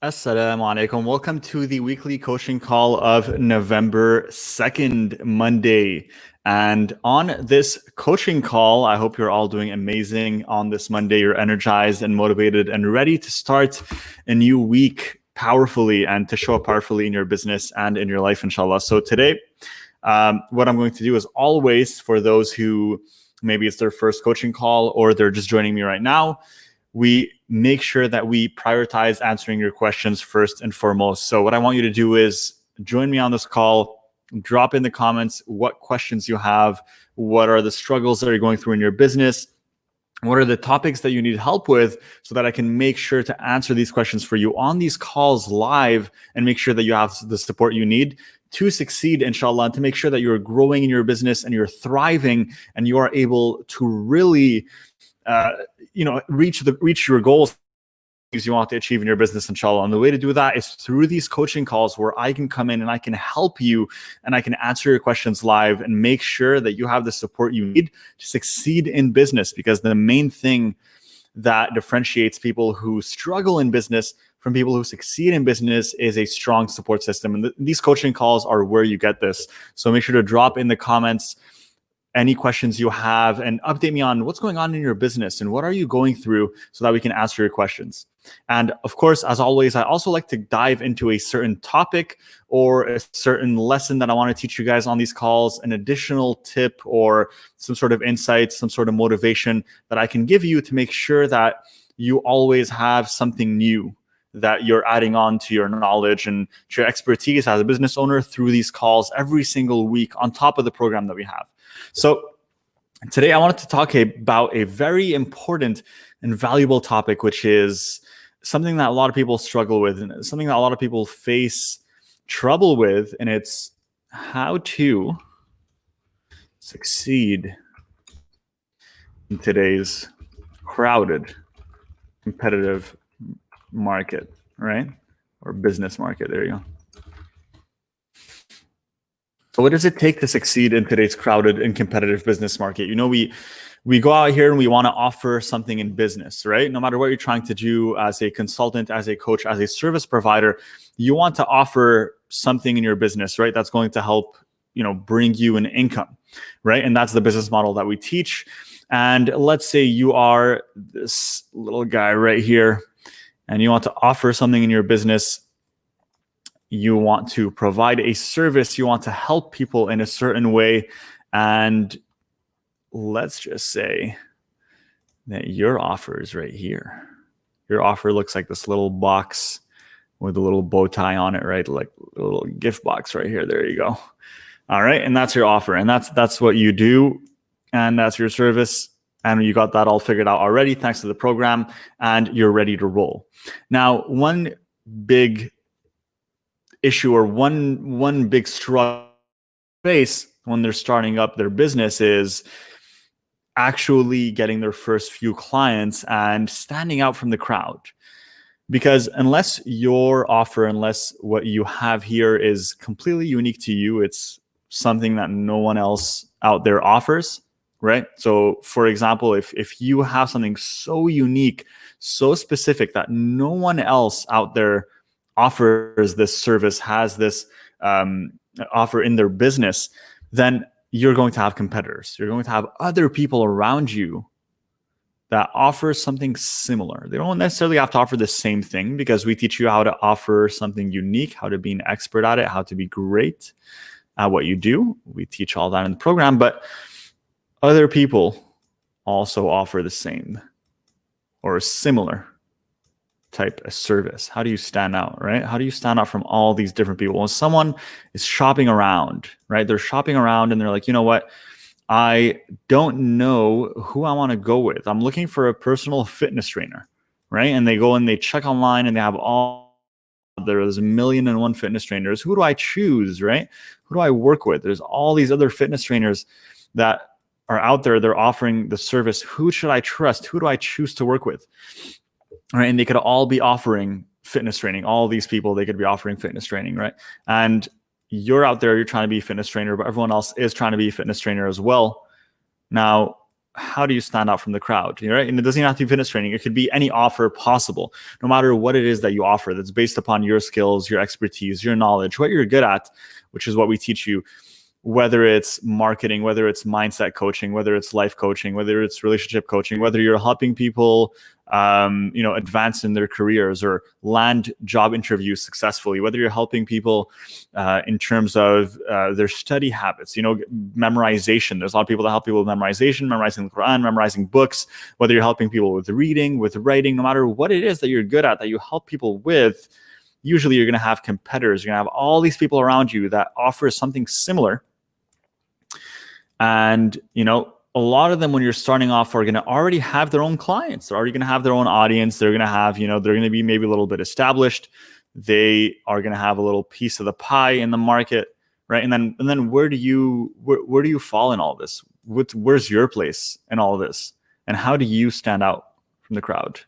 Assalamu alaikum. Welcome to the weekly coaching call of November 2nd, Monday. And on this coaching call, I hope you're all doing amazing on this Monday. You're energized and motivated and ready to start a new week powerfully and to show up powerfully in your business and in your life, inshallah. So today, what I'm going to do is always, for those who maybe it's their first coaching call or they're just joining me right now, we make sure that we prioritize answering your questions first and foremost. So what I want you to do is join me on this call, drop in the comments what questions you have, what are the struggles that you're going through in your business, what are the topics that you need help with, so that I can make sure to answer these questions for you on these calls live and make sure that you have the support you need to succeed, inshallah, and to make sure that you're growing in your business and you're thriving and you are able to really reach your goals you want to achieve in your business, inshallah. And the way to do that is through these coaching calls where I can come in and I can help you and I can answer your questions live and make sure that you have the support you need to succeed in business. Because the main thing that differentiates people who struggle in business from people who succeed in business is a strong support system. And these coaching calls are where you get this. So make sure to drop in the comments any questions you have and update me on what's going on in your business and what are you going through so that we can answer your questions. And of course, as always, I also like to dive into a certain topic or a certain lesson that I want to teach you guys on these calls, an additional tip or some sort of insight, some sort of motivation that I can give you to make sure that you always have something new that you're adding on to your knowledge and to your expertise as a business owner through these calls every single week on top of the program that we have. So today I wanted to talk about a very important and valuable topic, which is something that a lot of people struggle with and something that a lot of people face trouble with, and it's how to succeed in today's crowded, competitive market, right? Or business market, there you go. So what does it take to succeed in today's crowded and competitive business market? You know, we go out here and we want to offer something in business, right? No matter what you're trying to do as a consultant, as a coach, as a service provider, you want to offer something in your business, right? That's going to help, bring you an income, right? And that's the business model that we teach. And let's say you are this little guy right here and you want to offer something in your business. You want to provide a service, you want to help people in a certain way. And let's just say that your offer is right here. Your offer looks like this little box with a little bow tie on it, right? Like a little gift box right here. There you go. All right. And that's your offer. And that's what you do. And that's your service. And you got that all figured out already thanks to the program, and you're ready to roll. Now, one big issue or one big struggle face when they're starting up their business is actually getting their first few clients and standing out from the crowd. Because unless your offer, unless what you have here is completely unique to you, it's something that no one else out there offers, right? So for example, if you have something so unique, so specific that no one else out there offers this service, has this offer in their business, then you're going to have competitors. You're going to have other people around you that offer something similar. They don't necessarily have to offer the same thing, because we teach you how to offer something unique, how to be an expert at it, how to be great at what you do. We teach all that in the program, but other people also offer the same or similar type of service. How do you stand out, right? How do you stand out from all these different people? When someone is shopping around, right? They're shopping around and they're like, you know what? I don't know who I want to go with. I'm looking for a personal fitness trainer, right? And they go and they check online and they have there's 1,000,001 fitness trainers. Who do I choose, right? Who do I work with? There's all these other fitness trainers that are out there. They're offering the service. Who should I trust? Who do I choose to work with? Right, and they could all be offering fitness training. All these people, they could be offering fitness training, right? And you're out there, you're trying to be a fitness trainer, but everyone else is trying to be a fitness trainer as well. Now, how do you stand out from the crowd, right? And it doesn't even have to be fitness training. It could be any offer possible, no matter what it is that you offer that's based upon your skills, your expertise, your knowledge, what you're good at, which is what we teach you, whether it's marketing, whether it's mindset coaching, whether it's life coaching, whether it's relationship coaching, whether you're helping people, advance in their careers or land job interviews successfully, whether you're helping people in terms of their study habits, memorization. There's a lot of people that help people with memorization, memorizing the Quran, memorizing books, whether you're helping people with reading, with writing, no matter what it is that you're good at, that you help people with, usually you're going to have competitors. You're going to have all these people around you that offer something similar. And, a lot of them, when you're starting off, are going to already have their own clients. They're already going to have their own audience. They're going to have, they're going to be maybe a little bit established. They are going to have a little piece of the pie in the market, right? And then where do you fall in all this? Where's your place in all of this? And how do you stand out from the crowd?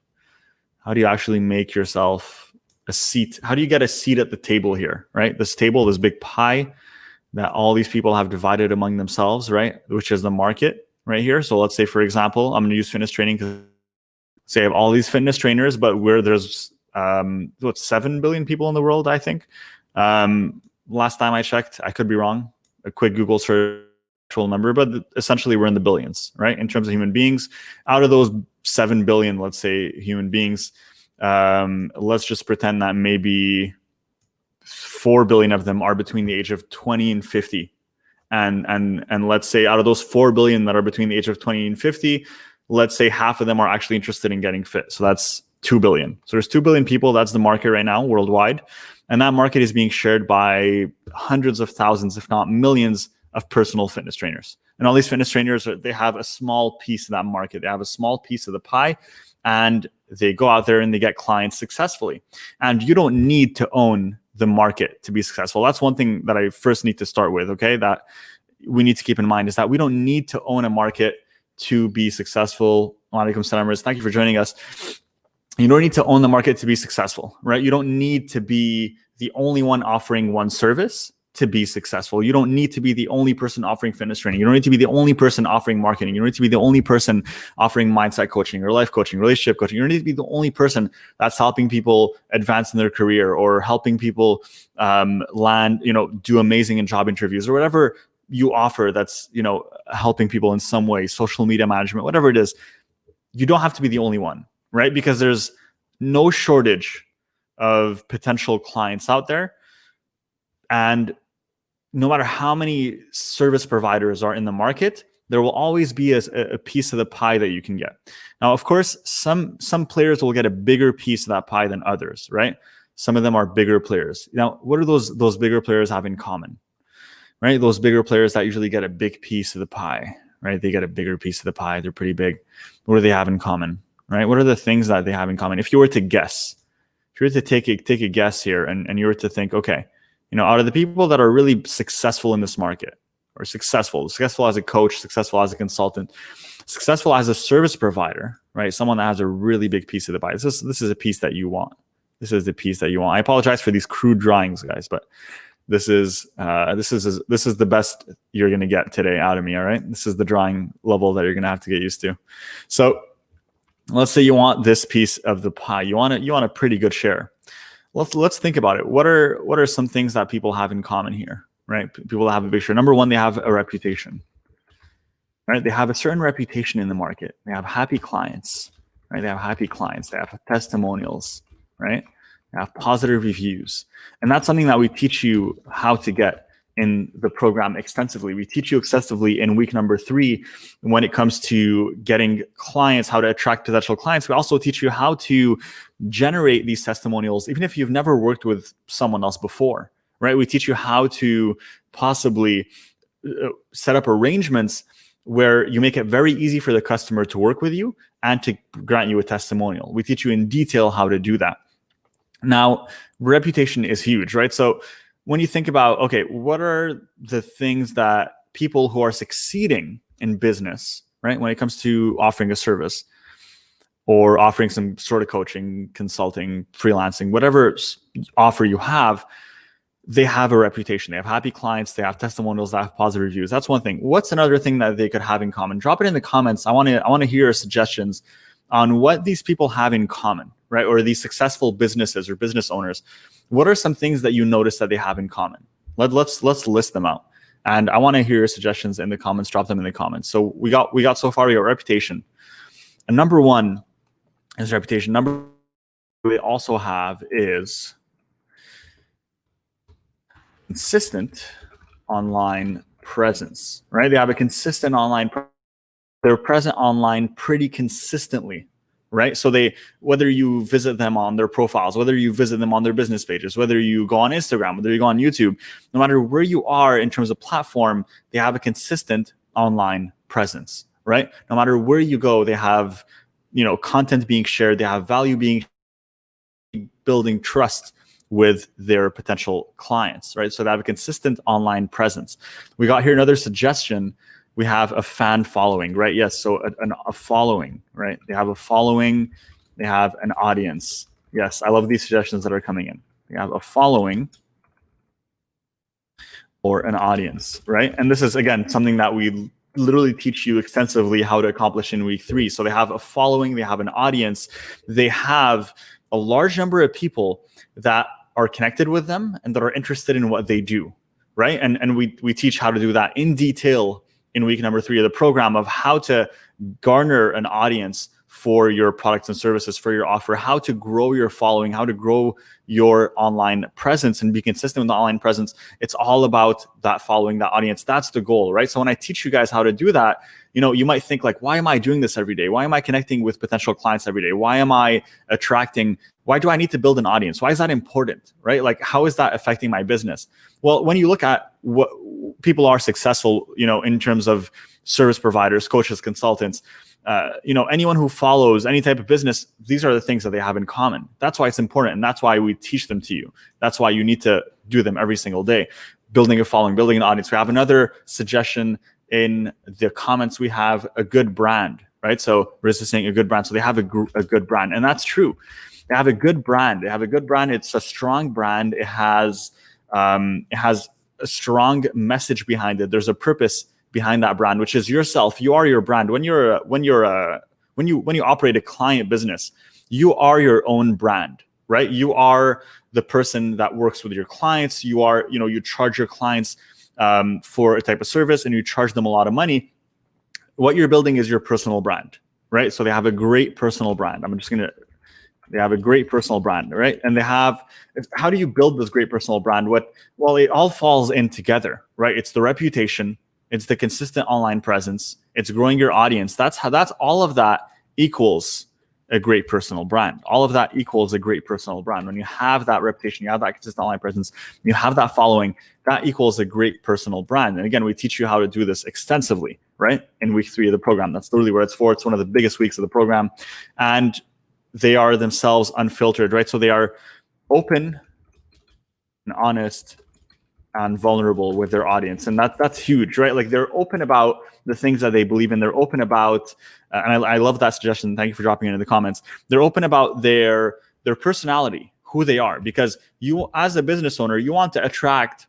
How do you actually make yourself a seat? How do you get a seat at the table here, right? This table, this big pie that all these people have divided among themselves, right? Which is the market right here. So let's say, for example, I'm going to use fitness training because say I have all these fitness trainers, but where there's 7 billion people in the world, I think. Last time I checked, I could be wrong. A quick Google search number, but essentially we're in the billions, right? In terms of human beings, out of those 7 billion, let's say, human beings, let's just pretend that maybe 4 billion of them are between the age of 20 and 50. And let's say out of those 4 billion that are between the age of 20 and 50, let's say half of them are actually interested in getting fit. So that's 2 billion. So there's 2 billion people. That's the market right now worldwide. And that market is being shared by hundreds of thousands, if not millions, of personal fitness trainers. And all these fitness trainers, they have a small piece of that market. They have a small piece of the pie, and they go out there and they get clients successfully. And you don't need to own the market to be successful. That's one thing that I first need to start with, okay? That we need to keep in mind is that we don't need to own a market to be successful. Alaikum salam. Thank you for joining us. You don't need to own the market to be successful, right? You don't need to be the only one offering one service to be successful. You don't need to be the only person offering fitness training. You don't need to be the only person offering marketing. You don't need to be the only person offering mindset coaching or life coaching, relationship coaching. You don't need to be the only person that's helping people advance in their career or helping people land, do amazing in job interviews or whatever you offer that's, helping people in some way, social media management, whatever it is. You don't have to be the only one, right? Because there's no shortage of potential clients out there. And no matter how many service providers are in the market, there will always be a piece of the pie that you can get. Now, of course, some players will get a bigger piece of that pie than others, right? Some of them are bigger players. Now, what do those bigger players have in common, right? Those bigger players that usually get a big piece of the pie, right? They get a bigger piece of the pie. They're pretty big. What do they have in common, right? What are the things that they have in common? If you were to guess, if you were to take a guess here and you were to think, okay, out of the people that are really successful in this market, or successful as a coach, successful as a consultant, successful as a service provider, right? Someone that has a really big piece of the pie. This is a piece that you want. This is the piece that you want. I apologize for these crude drawings, guys, but this is the best you're going to get today out of me. All right. This is the drawing level that you're going to have to get used to. So let's say you want this piece of the pie. You want a pretty good share. Let's think about it. What are some things that people have in common here, right? People that have a big share. Number one, they have a reputation, right? They have a certain reputation in the market. They have happy clients, right? They have happy clients. They have testimonials, right? They have positive reviews. And that's something that we teach you how to get in the program extensively. We teach you extensively in week number 3 when it comes to getting clients, how to attract potential clients. We also teach you how to generate these testimonials, even if you've never worked with someone else before, right? We teach you how to possibly set up arrangements where you make it very easy for the customer to work with you and to grant you a testimonial. We teach you in detail how to do that. Now, reputation is huge, right? So when you think about, okay, what are the things that people who are succeeding in business, right, when it comes to offering a service or offering some sort of coaching, consulting, freelancing, whatever offer you have, they have a reputation. They have happy clients. They have testimonials. They have positive reviews. That's one thing. What's another thing that they could have in common? Drop it in the comments. I want to hear your suggestions on what these people have in common, right? Or these successful businesses or business owners. What are some things that you notice that they have in common? Let's list them out. And I want to hear your suggestions in the comments. Drop them in the comments. So we got so far, we got reputation. And number one is reputation. Number we also have is consistent online presence, right? They have a consistent online they're present online pretty consistently, right? So whether you visit them on their profiles, whether you visit them on their business pages, whether you go on Instagram, whether you go on YouTube, no matter where you are in terms of platform, they have a consistent online presence, right? No matter where you go, they have, content being shared, they have value being building trust with their potential clients, right? So they have a consistent online presence. We got here another suggestion. We have a fan following, right? Yes, so a following, right? They have a following, they have an audience. Yes, I love these suggestions that are coming in. They have a following or an audience, right? And this is, again, something that we literally teach you extensively how to accomplish in week 3. So they have a following, they have an audience, they have a large number of people that are connected with them and that are interested in what they do, right? And we teach how to do that in detail in week number 3 of the program, of how to garner an audience for your products and services, for your offer, how to grow your following, how to grow your online presence and be consistent with the online presence. It's all about that following, that audience. That's the goal, right? So when I teach you guys how to do that, you might think like, why am I doing this every day? Why am I connecting with potential clients every day? Why am I why do I need to build an audience? Why is that important, right? Like, how is that affecting my business? Well, when you look at what people are successful, in terms of service providers, coaches, consultants, anyone who follows any type of business, these are the things that they have in common. That's why it's important. And that's why we teach them to you. That's why you need to do them every single day. Building a following, building an audience. We have another suggestion in the comments. We have a good brand, right? So Riz is saying a good brand. So they have a good brand. And that's true. They have a good brand. It's a strong brand. It has a strong message behind it. There's a purpose behind that brand, which is yourself. You are your brand. When you operate a client business, you are your own brand, right? You are the person that works with your clients. You are, you charge your clients for a type of service and you charge them a lot of money. What you're building is your personal brand, right? So they have a great personal brand. They have a great personal brand, right? And how do you build this great personal brand? Well, it all falls in together, right? It's the reputation, it's the consistent online presence, it's growing your audience. That's all of that equals a great personal brand. All of that equals a great personal brand. When you have that reputation, you have that consistent online presence, you have that following, that equals a great personal brand. And again, we teach you how to do this extensively, right? In week 3 of the program. That's literally where it's for. It's one of the biggest weeks of the program. And they are themselves unfiltered, right? So they are open and honest and vulnerable with their audience. And that's huge, right? Like, they're open about the things that they believe in. They're open about, and I love that suggestion. Thank you for dropping it in the comments. They're open about their personality, who they are, because you, as a business owner, you want to attract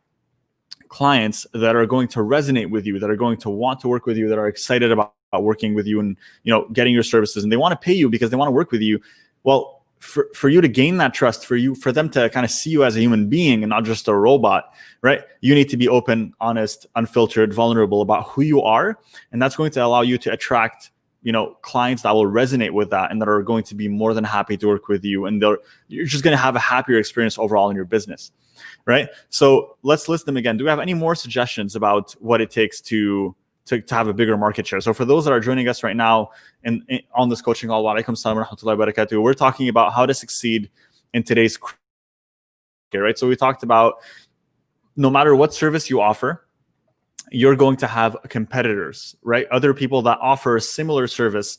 clients that are going to resonate with you, that are going to want to work with you, that are excited about working with you and getting your services, and they want to pay you because they want to work with you. Well, for you to gain that trust, for them to kind of see you as a human being and not just a robot, right? You need to be open, honest, unfiltered, vulnerable about who you are, and that's going to allow you to attract clients that will resonate with that and that are going to be more than happy to work with you, and you're just going to have a happier experience overall in your business, right? So let's list them again. Do we have any more suggestions about what it takes to have a bigger market share? So for those that are joining us right now on this coaching call, wa alaikum salam wa rahmatullahi wa barakatuh, we're talking about how to succeed in today's market, right? So we talked about no matter what service you offer, you're going to have competitors, right? Other people that offer a similar service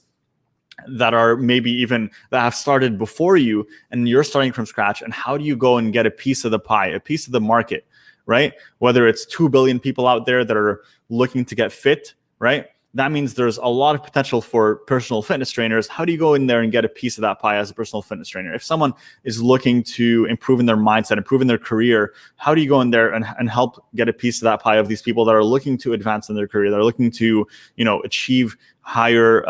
that are maybe even that have started before you, and you're starting from scratch. And how do you go and get a piece of the pie, a piece of the market, right? Whether it's 2 billion people out there that are looking to get fit, right? that means there's a lot of potential for personal fitness trainers. How do you go in there and get a piece of that pie as a personal fitness trainer? If someone is looking to improve in their mindset, improve in their career, how do you go in there and help get a piece of that pie of these people that are looking to advance in their career, that are looking to, achieve higher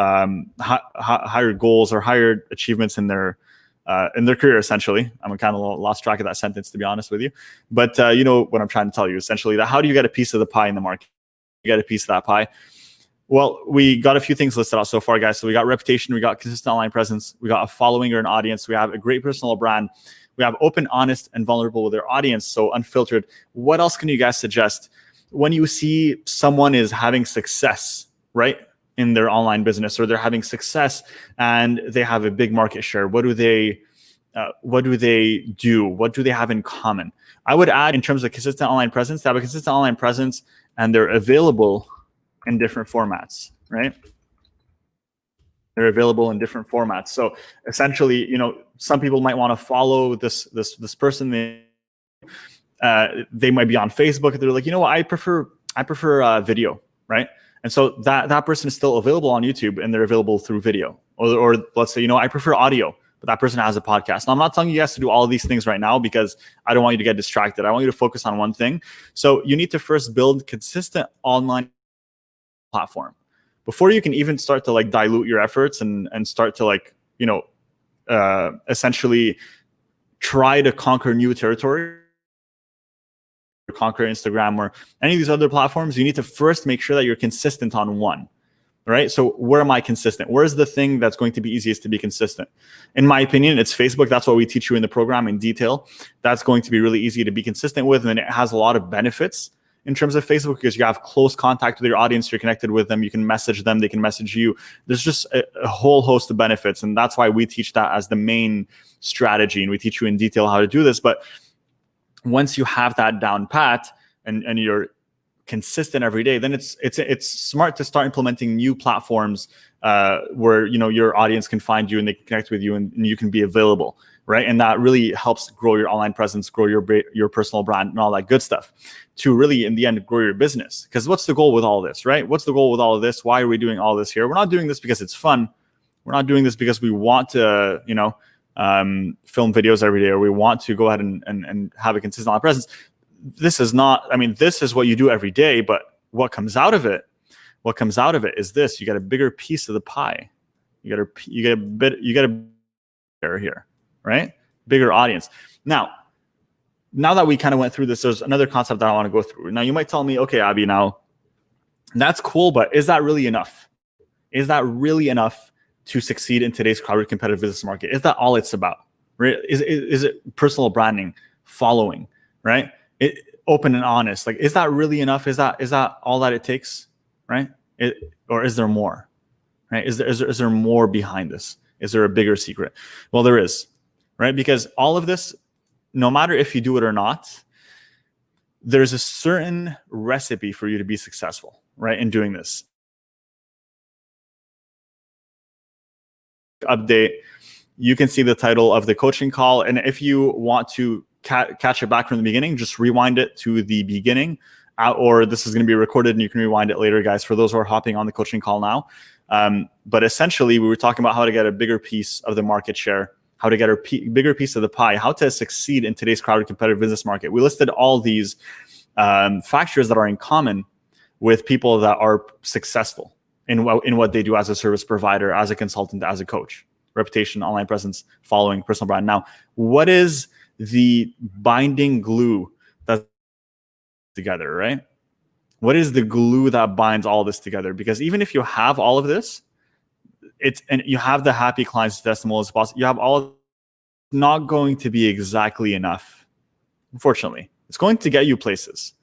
higher goals or higher achievements in their career, essentially? I'm kind of lost track of that sentence, to be honest with you. But you know what I'm trying to tell you, essentially, that how do you get a piece of the pie in the market? You get a piece of that pie. Well, we got a few things listed out so far, guys. So we got reputation, we got consistent online presence, we got a following or an audience, we have a great personal brand, we have open, honest, and vulnerable with their audience, so unfiltered. What else can you guys suggest when you see someone is having success, right, in their online business, or they're having success and they have a big market share? What do they do? What do they have in common? I would add, in terms of consistent online presence, they have a consistent online presence and they're available in different formats, right? They're available in different formats. So essentially, some people might want to follow this person. They might be on Facebook. They're like, I prefer video, right? And so that person is still available on YouTube and they're available through video. Or let's say, I prefer audio, but that person has a podcast. Now, I'm not telling you guys to do all of these things right now because I don't want you to get distracted. I want you to focus on one thing. So you need to first build consistent online platform before you can even start to dilute your efforts and start to essentially try to conquer new territory, conquer Instagram or any of these other platforms. You need to first make sure that you're consistent on one, right? So where am I consistent? Where's the thing that's going to be easiest to be consistent? In my opinion, it's Facebook. That's what we teach you in the program in detail. That's going to be really easy to be consistent with, and it has a lot of benefits in terms of Facebook because you have close contact with your audience, you're connected with them, you can message them, they can message you. There's just a whole host of benefits, and that's why we teach that as the main strategy, and we teach you in detail how to do this. But once you have that down pat and you're consistent every day, then it's smart to start implementing new platforms where your audience can find you and they can connect with you and you can be available, right? And that really helps grow your online presence, grow your personal brand, and all that good stuff to really, in the end, grow your business. Because what's the goal with all this, right? What's the goal with all of this? Why are we doing all this here? We're not doing this because it's fun. We're not doing this because we want to, film videos every day, or we want to go ahead and have a consistent online presence. This is not, this is what you do every day, but what comes out of it is this: you get a bigger piece of the pie. You get a share here, right? Bigger audience. Now that we kind of went through this, there's another concept that I want to go through. Now you might tell me, okay, Abby, now that's cool, but is that really enough? Is that really enough to succeed in today's crowded competitive business market? Is that all it's about? Right? Is it personal branding, following, right? Open and honest. Is that really enough? Is that all that it takes, right? Or is there more, right? Is there more behind this? Is there a bigger secret? Well, there is, right? Because all of this, no matter if you do it or not, there's a certain recipe for you to be successful, right, in doing this. Update, you can see the title of the coaching call, and if you want to catch it back from the beginning, just rewind it to the beginning, or this is going to be recorded and you can rewind it later, guys, for those who are hopping on the coaching call now. But essentially, we were talking about how to get a bigger piece of the market share, how to get a bigger piece of the pie, how to succeed in today's crowded competitive business market. We listed all these factors that are in common with people that are successful in what they do as a service provider, as a consultant, as a coach: reputation, online presence, following, personal brand. Now, what is the binding glue that's together, right? What is the glue that binds all this together? Because even if you have all of this, and you have the happy clients, testimonials, you have all, not going to be exactly enough. Unfortunately, it's going to get you places,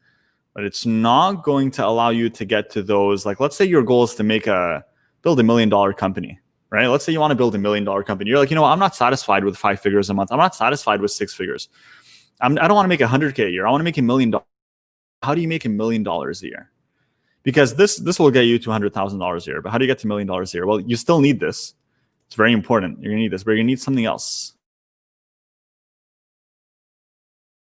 but it's not going to allow you to get to those. Let's say your goal is to build $1 million company, right? Let's say you want to build $1 million company. You're like, I'm not satisfied with 5 figures a month. I'm not satisfied with 6 figures. I don't want to make $100K a year. I want to make $1 million. How do you make $1 million a year? Because this will get you to $100,000 a year. But how do you get to $1 million a year? Well, you still need this. It's very important. You're going to need this, but you're going to need something else.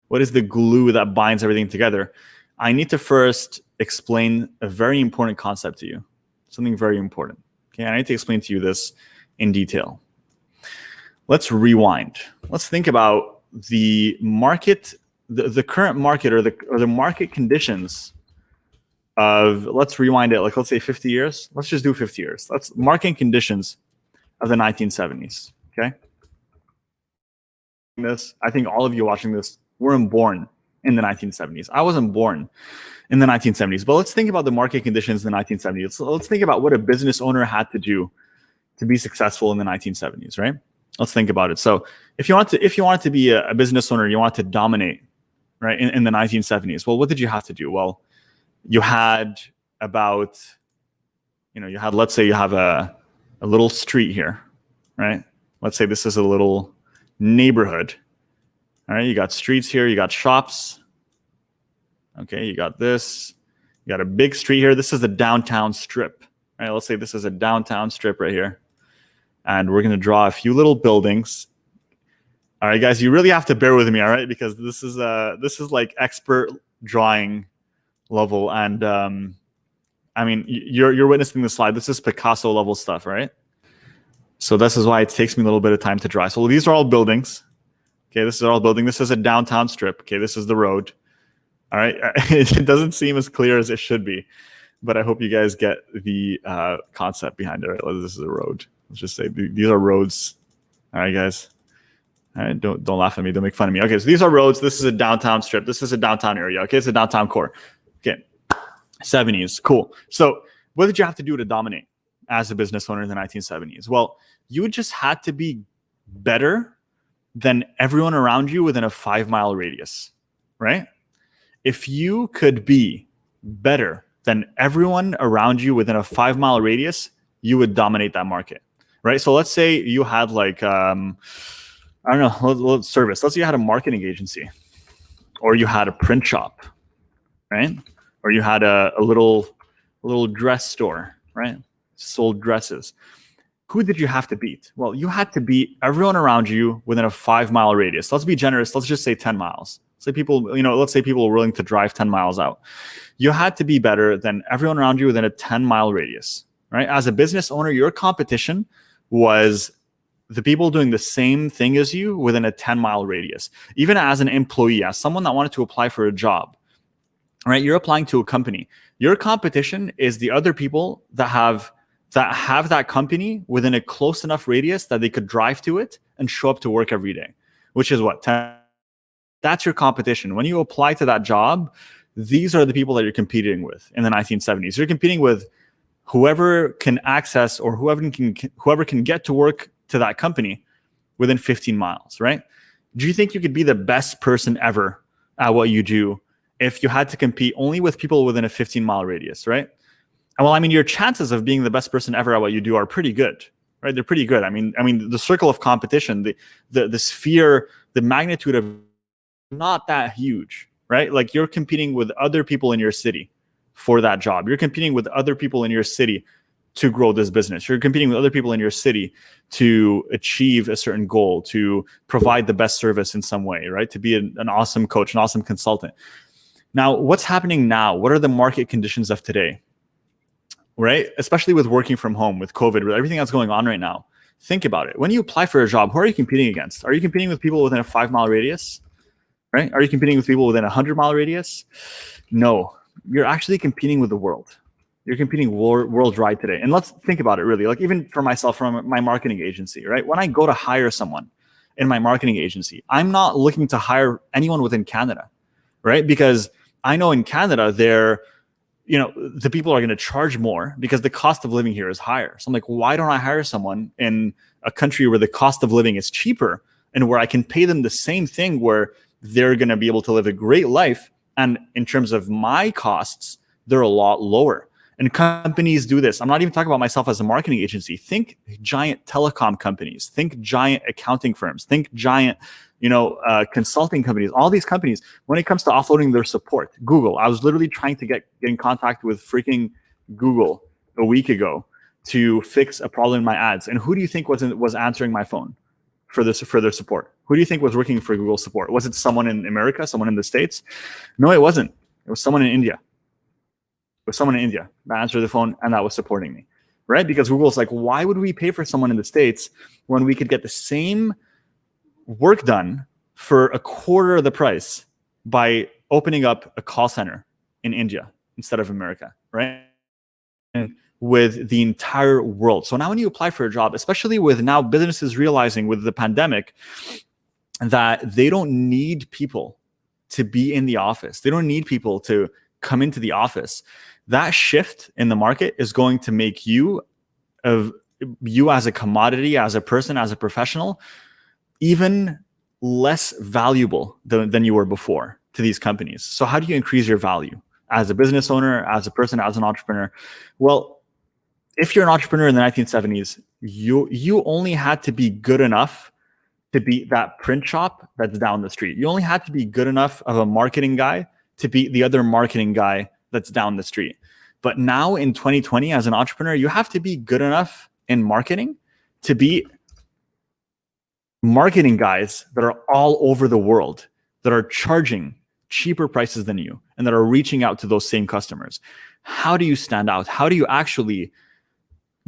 What is the glue that binds everything together? I need to first explain a very important concept to you. Something very important. Okay, I need to explain to you this in detail. Let's rewind. Let's think about the market, the current market or the market conditions of, let's rewind it, like let's say 50 years. Let's just do 50 years. Let's market conditions of the 1970s. Okay. I think all of you watching this weren't born in the 1970s. I wasn't born in the 1970s, but let's think about the market conditions in the 1970s. Let's think about what a business owner had to do to be successful in the 1970s, right? Let's think about it. So if you want to be a business owner, you want to dominate, right, in the 1970s, well, what did you have to do? Well, you had about, let's say you have a little street here, right? Let's say this is a little neighborhood. All right, you got streets here, you got shops. Okay, you got this. You got a big street here. This is the downtown strip. All right, let's say this is a downtown strip right here. And we're going to draw a few little buildings. All right, guys, you really have to bear with me, all right? Because this is like expert drawing level. And I mean, you're witnessing the slide. This is Picasso level stuff, right? So this is why it takes me a little bit of time to draw. So these are all buildings. Okay, this is all building. This is a downtown strip. Okay, this is the road. All right, it doesn't seem as clear as it should be, but I hope you guys get the concept behind it. Right? This is a road. Let's just say these are roads. All right, guys. All right, don't laugh at me. Don't make fun of me. Okay, so these are roads. This is a downtown strip. This is a downtown area. Okay, it's a downtown core. Okay, 70s. Cool. So what did you have to do to dominate as a business owner in the 1970s? Well, you just had to be better than everyone around you within a 5-mile radius, right? If you could be better than everyone around you within a 5-mile radius, you would dominate that market, right? So let's say you had like, I don't know, service. Let's say you had a marketing agency, or you had a print shop, right? Or you had a little dress store, right? Sold dresses. Who did you have to beat? Well, you had to beat everyone around you within a 5-mile radius. Let's be generous. Let's just say 10 miles. Let's say people were willing to drive 10 miles out. You had to be better than everyone around you within a 10-mile radius, right? As a business owner, your competition was the people doing the same thing as you within a 10-mile radius. Even as an employee, as someone that wanted to apply for a job, right? You're applying to a company. Your competition is the other people that have that company within a close enough radius that they could drive to it and show up to work every day, which is what? 10. That's your competition. When you apply to that job, these are the people that you're competing with in the 1970s. You're competing with whoever can access or whoever can get to work to that company within 15 miles, right? Do you think you could be the best person ever at what you do if you had to compete only with people within a 15-mile radius, right? Well, I mean, your chances of being the best person ever at what you do are pretty good, right? They're pretty good. I mean, the circle of competition, the sphere, the magnitude of not that huge, right? Like you're competing with other people in your city for that job. You're competing with other people in your city to grow this business. You're competing with other people in your city to achieve a certain goal, to provide the best service in some way, right? To be an awesome coach, an awesome consultant. Now, what's happening now? What are the market conditions of today? Right? Especially with working from home, with COVID, with everything that's going on right now. Think about it. When you apply for a job, who are you competing against? Are you competing with people within a 5-mile radius? Right? Are you competing with people within a 100-mile radius? No. You're actually competing with the world. You're competing worldwide today. And let's think about it really. Like even for myself, from my marketing agency, right? When I go to hire someone in my marketing agency, I'm not looking to hire anyone within Canada, right? Because I know in Canada, the people are going to charge more because the cost of living here is higher. So I'm like, why don't I hire someone in a country where the cost of living is cheaper and where I can pay them the same thing, where they're going to be able to live a great life. And in terms of my costs, they're a lot lower. And companies do this. I'm not even talking about myself as a marketing agency. Think giant telecom companies, think giant accounting firms, think giant consulting companies, all these companies, when it comes to offloading their support. Google, I was literally trying to get in contact with freaking Google a week ago to fix a problem in my ads. And who do you think was answering my phone for their support? Who do you think was working for Google support? Was it someone in America, someone in the States? No, it wasn't. It was someone in India. with someone in India that answered the phone and that was supporting me, right? Because Google's like, why would we pay for someone in the States when we could get the same work done for a quarter of the price by opening up a call center in India instead of America, right? And with the entire world. So now when you apply for a job, especially with now businesses realizing with the pandemic that they don't need people to be in the office. They don't need people to come into the office. That shift in the market is going to make you as a commodity, as a person, as a professional, even less valuable than you were before to these companies. So how do you increase your value as a business owner, as a person, as an entrepreneur? Well, if you're an entrepreneur in the 1970s, you only had to be good enough to beat that print shop that's down the street. You only had to be good enough of a marketing guy to beat the other marketing guy that's down the street. But now in 2020, as an entrepreneur, you have to be good enough in marketing to beat marketing guys that are all over the world, that are charging cheaper prices than you and that are reaching out to those same customers. How do you stand out? How do you actually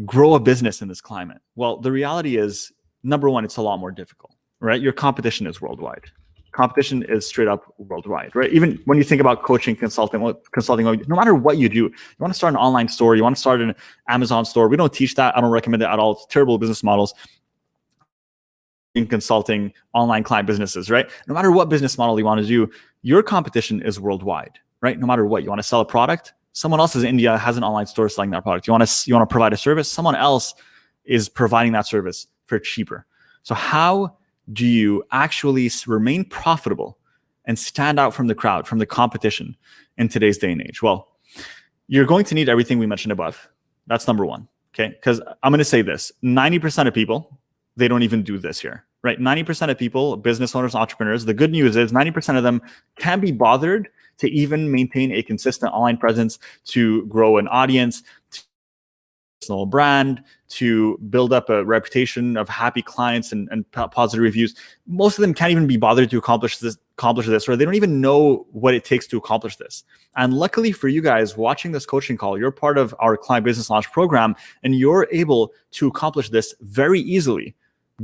grow a business in this climate? Well, the reality is, number one, it's a lot more difficult, right? Your competition is worldwide. Competition is straight up worldwide, right? Even when you think about coaching, consulting, no matter what you do, you want to start an online store, you want to start an Amazon store. We don't teach that. I don't recommend it at all. It's terrible business models in consulting, online client businesses, right? No matter what business model you want to do, your competition is worldwide, right? No matter what, you want to sell a product, someone else in India has an online store selling that product. You want to provide a service, someone else is providing that service for cheaper. So how do you actually remain profitable and stand out from the crowd, from the competition in today's day and age? Well, you're going to need everything we mentioned above. That's number one, okay? Because I'm going to say this, 90% of people, they don't even do this here, right? 90% of people, business owners, entrepreneurs, the good news is 90% of them can't be bothered to even maintain a consistent online presence, to grow an audience, to personal brand, to build up a reputation of happy clients and positive reviews. Most of them can't even be bothered to accomplish this, or they don't even know what it takes to accomplish this. And luckily for you guys watching this coaching call, you're part of our Client Business Launch program, and you're able to accomplish this very easily,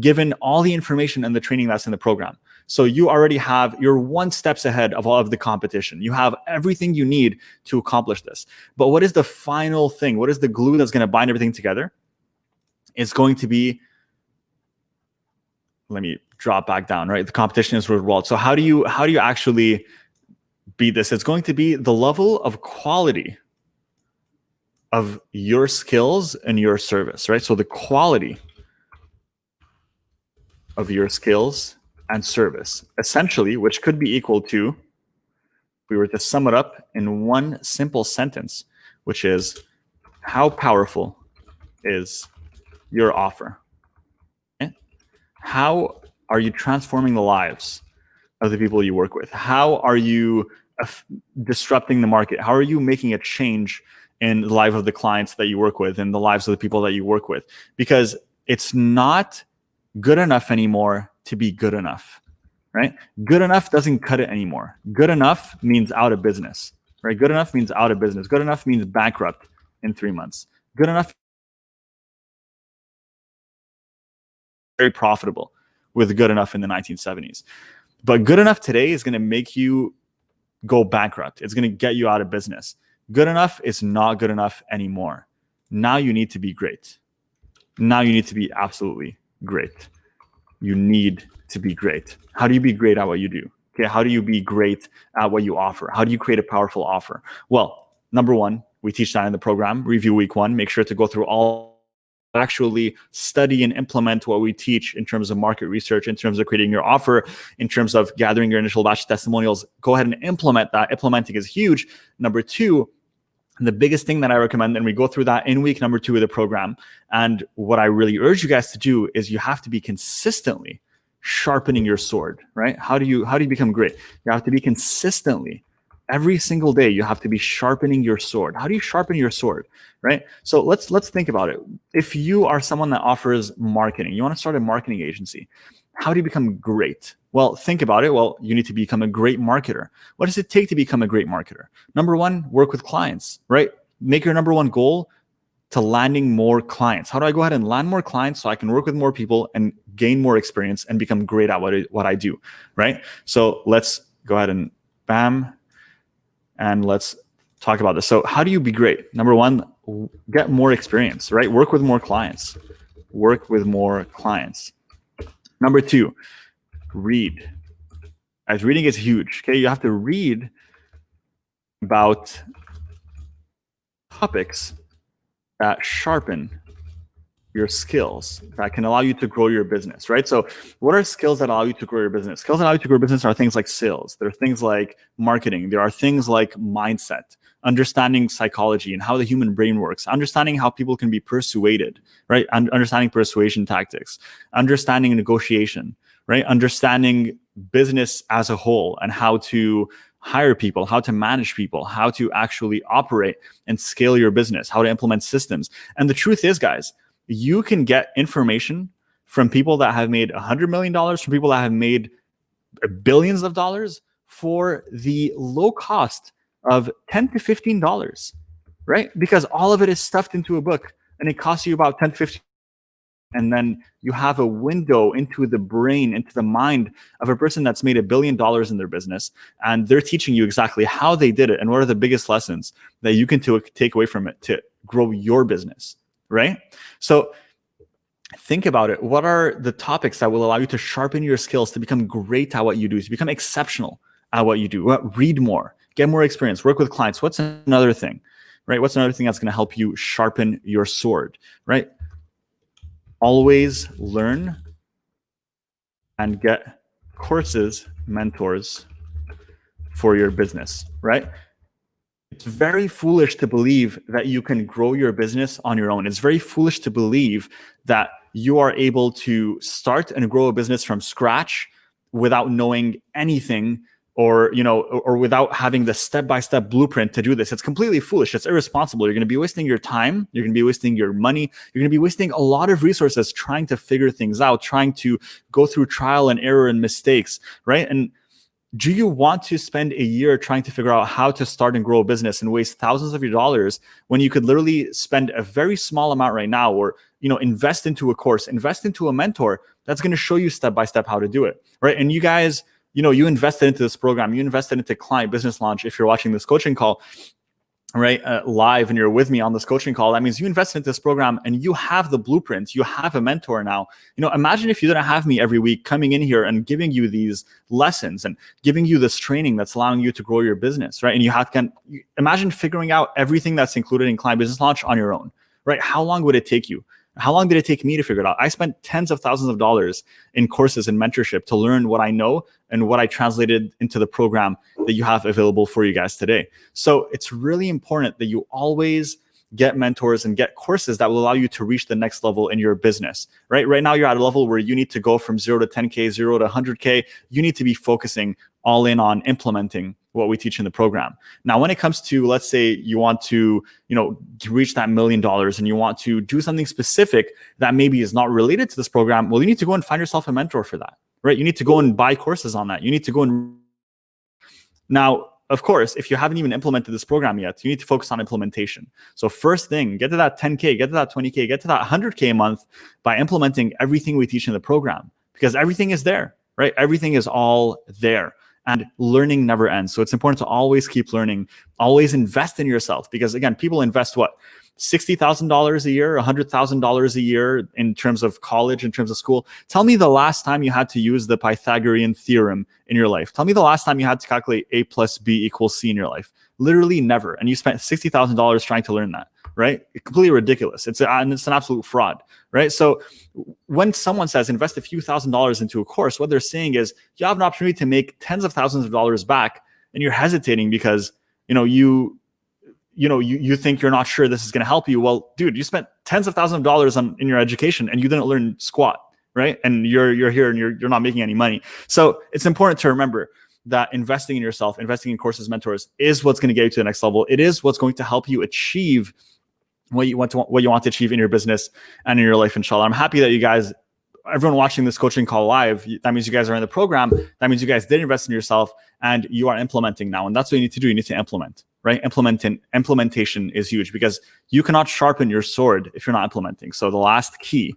given all the information and the training that's in the program. So you're 1 step ahead of all of the competition. You have everything you need to accomplish this. But what is the final thing? What is the glue that's going to bind everything together? It's going to be, let me drop back down, right? The competition is worldwide. So how do you actually beat this? It's going to be the level of quality of your skills and your service, right? So the quality of your skills and service, essentially, which could be equal to, if we were to sum it up in one simple sentence, which is, how powerful is your offer? Okay? How are you transforming the lives of the people you work with? How are you disrupting the market? How are you making a change in the life of the clients that you work with and the lives of the people that you work with? Because it's not good enough anymore to be good enough, right? Good enough doesn't cut it anymore. Good enough means out of business, right? Good enough means out of business. Good enough means bankrupt in 3 months. Good enough, very profitable with good enough in the 1970s. But good enough today is going to make you go bankrupt. It's going to get you out of business. Good enough is not good enough anymore. Now you need to be great. Now you need to be absolutely great. You need to be great. How do you be great at what you do? Okay, how do you be great at what you offer? How do you create a powerful offer? Well, number one, we teach that in the program. Review week 1. Make sure to go through all, actually study and implement what we teach in terms of market research, in terms of creating your offer, in terms of gathering your initial batch of testimonials. Go ahead and implement that. Implementing is huge. Number 2, the biggest thing that I recommend, and we go through that in week number 2 of the program. And what I really urge you guys to do is you have to be consistently sharpening your sword, right? How do you become great? You have to be consistently, every single day, you have to be sharpening your sword. How do you sharpen your sword, right? So let's think about it. If you are someone that offers marketing, you want to start a marketing agency, how do you become great? Well, think about it. Well, you need to become a great marketer. What does it take to become a great marketer? Number 1, work with clients, right? Make your number one goal to landing more clients. How do I go ahead and land more clients so I can work with more people and gain more experience and become great at what I do, right? So let's go ahead and bam, and let's talk about this. So how do you be great? Number one, get more experience, right? Work with more clients. Work with more clients. Number two, read. As reading is huge, okay? You have to read about topics that sharpen your skills, that can allow you to grow your business, right? So what are skills that allow you to grow your business? Skills that allow you to grow your business are things like sales. There are things like marketing. There are things like mindset, understanding psychology and how the human brain works, understanding how people can be persuaded, right? Understanding persuasion tactics, understanding negotiation, right? Understanding business as a whole and how to hire people, how to manage people, how to actually operate and scale your business, how to implement systems. And the truth is, guys, you can get information from people that have made $100 million, from people that have made billions of dollars for the low cost of $10 to $15, right? Because all of it is stuffed into a book and it costs you about $10 to $15. And then you have a window into the brain, into the mind of a person that's made $1 billion in their business. And they're teaching you exactly how they did it and what are the biggest lessons that you can take away from it to grow your business, right? So think about it. What are the topics that will allow you to sharpen your skills, to become great at what you do, to become exceptional at what you do? Read more, get more experience, work with clients. What's another thing, right? What's another thing that's going to help you sharpen your sword, right? Always learn and get courses, mentors for your business, right? It's very foolish to believe that you can grow your business on your own. It's very foolish to believe that you are able to start and grow a business from scratch without knowing anything or without having the step-by-step blueprint to do this. It's completely foolish. It's irresponsible. You're going to be wasting your time. You're going to be wasting your money. You're going to be wasting a lot of resources trying to figure things out, trying to go through trial and error and mistakes, right? And do you want to spend a year trying to figure out how to start and grow a business and waste thousands of your dollars when you could literally spend a very small amount right now, or invest into a course, invest into a mentor that's going to show you step-by-step how to do it, right? And you guys, you invested into this program, you invested into Client Business Launch. If you're watching this coaching call, right, live, and you're with me on this coaching call, that means you invested into this program and you have the blueprint, you have a mentor now. Imagine if you didn't have me every week coming in here and giving you these lessons and giving you this training that's allowing you to grow your business, right? And imagine figuring out everything that's included in Client Business Launch on your own, right? How long would it take you? How long did it take me to figure it out? I spent tens of thousands of dollars in courses and mentorship to learn what I know and what I translated into the program that you have available for you guys today. So it's really important that you always get mentors and get courses that will allow you to reach the next level in your business, right? Right now, you're at a level where you need to go from 0 to 10K, 0 to 100K. You need to be focusing all in on implementing what we teach in the program. Now, when it comes to, let's say you want to, reach that $1 million and you want to do something specific that maybe is not related to this program, well, you need to go and find yourself a mentor for that, right? You need to go and buy courses on that. You need to go and now, of course, if you haven't even implemented this program yet, you need to focus on implementation. So first thing, get to that 10K, get to that 20K, get to that 100K a month by implementing everything we teach in the program, because everything is there, right? Everything is all there. And learning never ends. So it's important to always keep learning, always invest in yourself. Because again, people invest what? $60,000 a year, $100,000 a year in terms of college, in terms of school. Tell me the last time you had to use the Pythagorean theorem in your life. Tell me the last time you had to calculate A plus B equals C in your life. Literally never. And you spent $60,000 trying to learn that, right? It's completely ridiculous. It's an absolute fraud, right? So when someone says invest a few $1,000s into a course, what they're saying is you have an opportunity to make tens of thousands of dollars back, and you're hesitating because you think you're not sure this is going to help you. Well, dude, you spent tens of thousands of dollars in your education and you didn't learn squat, right? And you're here and you're not making any money. So it's important to remember that investing in yourself, investing in courses, mentors is what's going to get you to the next level. It is what's going to help you achieve what you want to achieve in your business and in your life, inshallah. I'm happy that you guys, everyone watching this coaching call live, that means you guys are in the program. That means you guys did invest in yourself and you are implementing now. And that's what you need to do. You need to implement, right? Implementation is huge because you cannot sharpen your sword if you're not implementing. So the last key,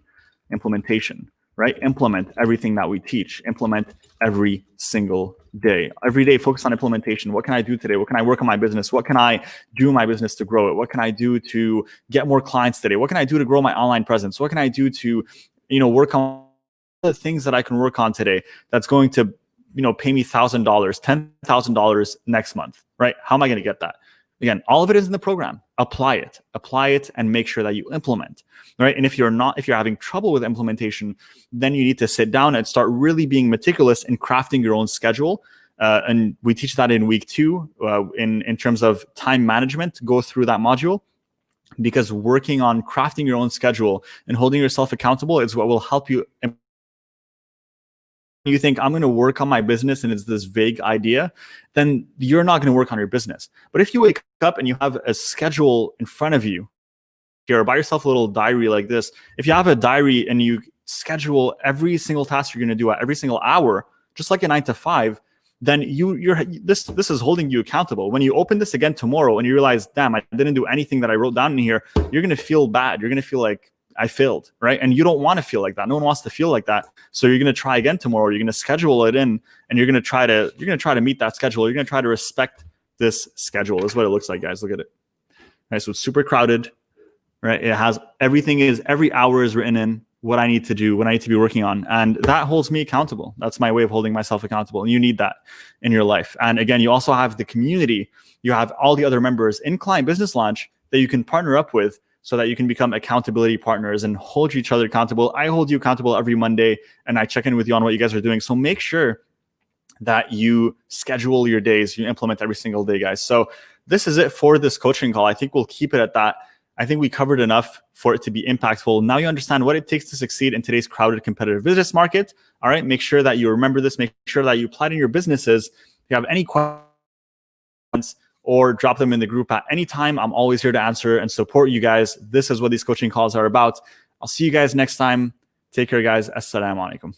implementation, right? Implement everything that we teach. Implement every single day. Every day, focus on implementation. What can I do today? What can I work on my business? What can I do in my business to grow it? What can I do to get more clients today? What can I do to grow my online presence? What can I do to, work on the things that I can work on today that's going to, pay me $1,000, $10,000 next month, right? How am I going to get that? Again, all of it is in the program. Apply it, and make sure that you implement, right? And if you're having trouble with implementation, then you need to sit down and start really being meticulous in crafting your own schedule. And we teach that in week 2 in terms of time management. Go through that module, because working on crafting your own schedule and holding yourself accountable is what will help you. You think I'm going to work on my business and it's this vague idea, then you're not going to work on your business. But if you wake up and you have a schedule in front of you, here, buy yourself a little diary like this. If you have a diary and you schedule every single task you're going to do at every single hour, just like a 9 to 5, then this is holding you accountable. When you open this again tomorrow and you realize, damn, I didn't do anything that I wrote down in here, you're going to feel bad. You're going to feel like I failed, right? And you don't want to feel like that. No one wants to feel like that. So you're going to try again tomorrow. You're going to schedule it in, and you're going to try to meet that schedule. You're going to try to respect this schedule. This is what it looks like, guys. Look at it. All right, so it's super crowded, right? It has every hour is written in what I need to do, what I need to be working on. And that holds me accountable. That's my way of holding myself accountable. And you need that in your life. And again, you also have the community. You have all the other members in Client Business Launch that you can partner up with, so that you can become accountability partners and hold each other accountable. I hold you accountable every Monday, and I check in with you on what you guys are doing. So make sure that you schedule your days, you implement every single day, guys. So this is it for this coaching call. I think we'll keep it at that. I think we covered enough for it to be impactful. Now you understand what it takes to succeed in today's crowded, competitive business market. All right, make sure that you remember this. Make sure that you apply it in your businesses. If you have any questions, or drop them in the group at any time. I'm always here to answer and support you guys. This is what these coaching calls are about. I'll see you guys next time. Take care, guys. Assalamu alaikum.